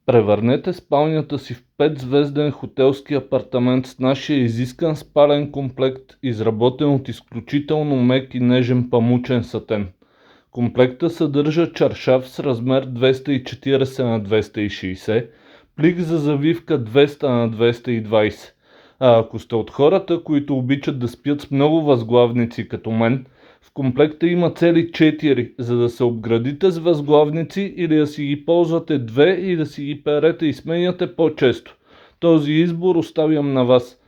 Превърнете спалнята си в 5-звезден хотелски апартамент с нашия изискан спален комплект, изработен от изключително мек и нежен памучен сатен. Комплектът съдържа чаршаф с размер 240 на 260, плик за завивка 200 на 220. А ако сте от хората, които обичат да спят с много възглавници като мен, в комплекта има цели 4, за да се обградите с възглавници или да си ги ползвате 2 и да си ги перете и сменяте по-често. Този избор оставям на вас.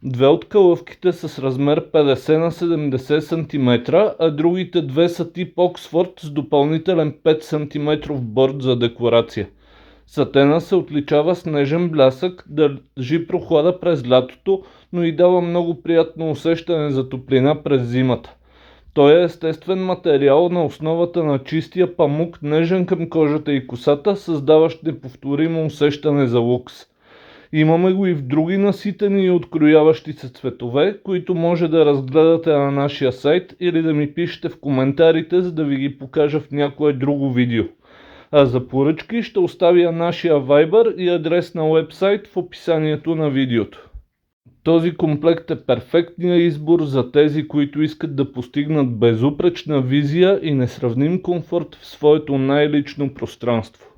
Две от калъвките са с размер 50 на 70 см, а другите две са тип Оксфорд с допълнителен 5 см борд за декорация. Сатена се отличава с нежен блясък, държи прохлада през лятото, но и дава много приятно усещане за топлина през зимата. Той е естествен материал на основата на чистия памук, нежен към кожата и косата, създаващ неповторимо усещане за лукс. Имаме го и в други наситени и открояващи се цветове, които може да разгледате на нашия сайт или да ми пишете в коментарите, за да ви ги покажа в някое друго видео. А за поръчки ще оставя нашия Viber и адрес на уебсайт в описанието на видеото. Този комплект е перфектният избор за тези, които искат да постигнат безупречна визия и несравним комфорт в своето най-лично пространство.